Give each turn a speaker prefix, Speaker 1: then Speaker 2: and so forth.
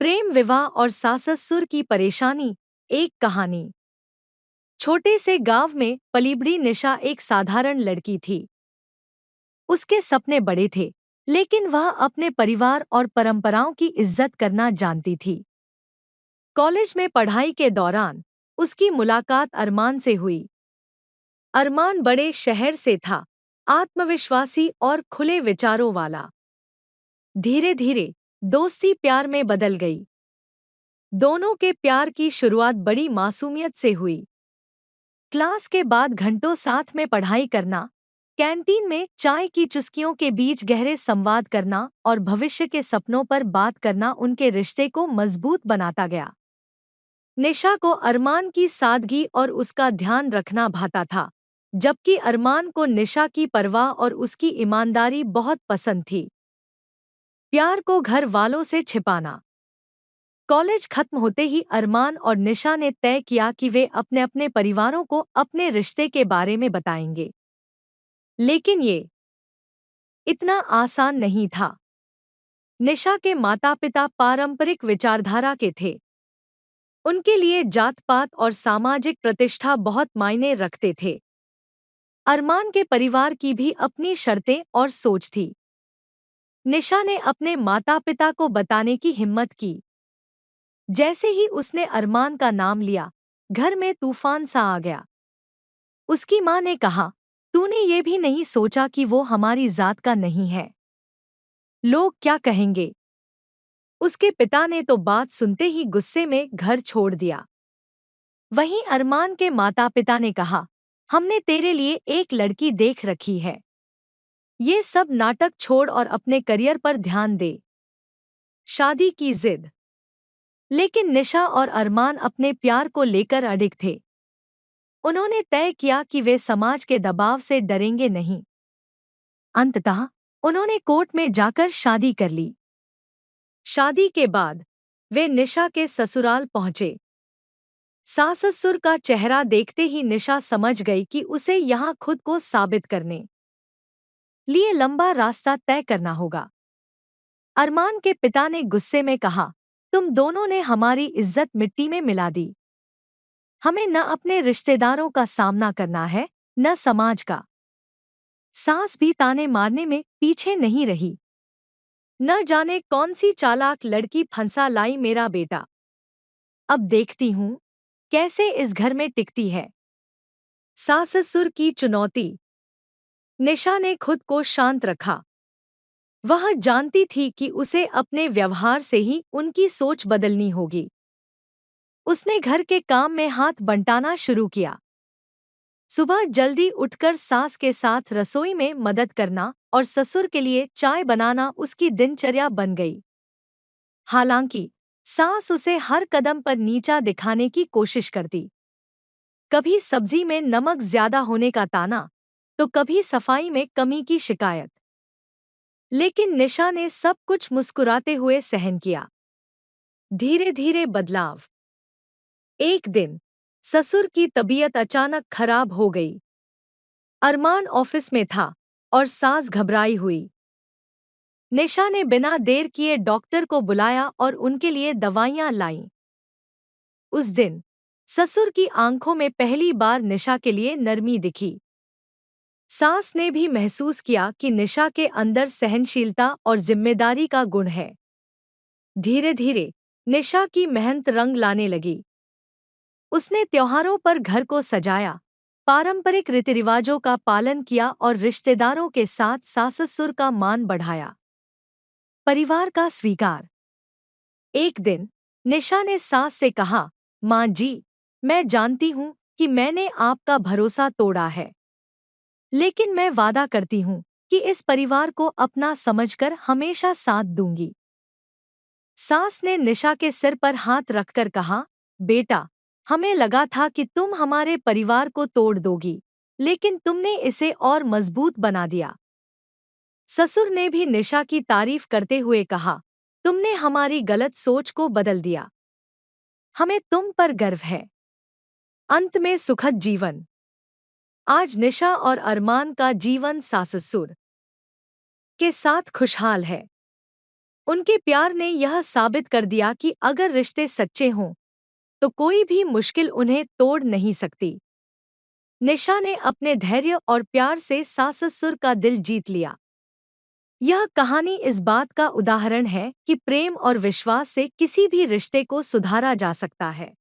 Speaker 1: प्रेम विवाह और सास-ससुर की परेशानी। एक कहानी। छोटे से गांव में पलीबड़ी निशा एक साधारण लड़की थी। उसके सपने बड़े थे, लेकिन वह अपने परिवार और परंपराओं की इज्जत करना जानती थी। कॉलेज में पढ़ाई के दौरान उसकी मुलाकात अरमान से हुई। अरमान बड़े शहर से था, आत्मविश्वासी और खुले विचारों वाला। धीरे-धीरे दोस्ती प्यार में बदल गई। दोनों के प्यार की शुरुआत बड़ी मासूमियत से हुई। क्लास के बाद घंटों साथ में पढ़ाई करना, कैंटीन में चाय की चुस्कियों के बीच गहरे संवाद करना और भविष्य के सपनों पर बात करना उनके रिश्ते को मजबूत बनाता गया। निशा को अरमान की सादगी और उसका ध्यान रखना भाता था, जबकि अरमान को निशा की परवाह और उसकी ईमानदारी बहुत पसंद थी। प्यार को घर वालों से छिपाना। कॉलेज खत्म होते ही अरमान और निशा ने तय किया कि वे अपने अपने परिवारों को अपने रिश्ते के बारे में बताएंगे। लेकिन ये इतना आसान नहीं था। निशा के माता-पिता पारंपरिक विचारधारा के थे। उनके लिए जात-पात और सामाजिक प्रतिष्ठा बहुत मायने रखते थे। अरमान के परिवार की भी अपनी शर्तें और सोच थी। निशा ने अपने माता-पिता को बताने की हिम्मत की। जैसे ही उसने अरमान का नाम लिया, घर में तूफान सा आ गया। उसकी माँ ने कहा, तूने ये भी नहीं सोचा कि वो हमारी जात का नहीं है? लोग क्या कहेंगे? उसके पिता ने तो बात सुनते ही गुस्से में घर छोड़ दिया। वहीं अरमान के माता-पिता ने कहा, हमने तेरे लिए एक लड़की देख रखी है। ये सब नाटक छोड़ और अपने करियर पर ध्यान दे। शादी की जिद। लेकिन निशा और अरमान अपने प्यार को लेकर अडिग थे। उन्होंने तय किया कि वे समाज के दबाव से डरेंगे नहीं। अंततः उन्होंने कोर्ट में जाकर शादी कर ली। शादी के बाद वे निशा के ससुराल पहुंचे। सास-ससुर का चेहरा देखते ही निशा समझ गई कि उसे यहाँ खुद को साबित करने लिए लंबा रास्ता तय करना होगा। अरमान के पिता ने गुस्से में कहा, तुम दोनों ने हमारी इज्जत मिट्टी में मिला दी। हमें न अपने रिश्तेदारों का सामना करना है, न समाज का। सास भी ताने मारने में पीछे नहीं रही। न जाने कौन सी चालाक लड़की फंसा लाई मेरा बेटा। अब देखती हूँ कैसे इस घर में टिकती है। सास-ससुर की चुनौती। निशा ने खुद को शांत रखा। वह जानती थी कि उसे अपने व्यवहार से ही उनकी सोच बदलनी होगी। उसने घर के काम में हाथ बंटाना शुरू किया। सुबह जल्दी उठकर सास के साथ रसोई में मदद करना और ससुर के लिए चाय बनाना उसकी दिनचर्या बन गई। हालांकि सास उसे हर कदम पर नीचा दिखाने की कोशिश करती। कभी सब्जी में नमक ज्यादा होने का ताना, तो कभी सफाई में कमी की शिकायत। लेकिन निशा ने सब कुछ मुस्कुराते हुए सहन किया। धीरे-धीरे बदलाव। एक दिन ससुर की तबीयत अचानक खराब हो गई। अरमान ऑफिस में था और सास घबराई हुई। निशा ने बिना देर किए डॉक्टर को बुलाया और उनके लिए दवाइयां लाईं। उस दिन ससुर की आंखों में पहली बार निशा के लिए नरमी दिखी। सास ने भी महसूस किया कि निशा के अंदर सहनशीलता और जिम्मेदारी का गुण है। धीरे-धीरे निशा की मेहनत रंग लाने लगी। उसने त्योहारों पर घर को सजाया, पारंपरिक रीति रिवाजों का पालन किया और रिश्तेदारों के साथ सास-ससुर का मान बढ़ाया। परिवार का स्वीकार। एक दिन निशा ने सास से कहा, माँ जी, मैं जानती हूँ कि मैंने आपका भरोसा तोड़ा है, लेकिन मैं वादा करती हूँ कि इस परिवार को अपना समझकर हमेशा साथ दूंगी। सास ने निशा के सिर पर हाथ रखकर कहा, बेटा, हमें लगा था कि तुम हमारे परिवार को तोड़ दोगी, लेकिन तुमने इसे और मजबूत बना दिया। ससुर ने भी निशा की तारीफ करते हुए कहा, तुमने हमारी गलत सोच को बदल दिया। हमें तुम पर गर्व है। अंत में सुखद जीवन। आज निशा और अरमान का जीवन सास-ससुर के साथ खुशहाल है। उनके प्यार ने यह साबित कर दिया कि अगर रिश्ते सच्चे हों, तो कोई भी मुश्किल उन्हें तोड़ नहीं सकती। निशा ने अपने धैर्य और प्यार से सास-ससुर का दिल जीत लिया। यह कहानी इस बात का उदाहरण है कि प्रेम और विश्वास से किसी भी रिश्ते को सुधारा जा सकता है।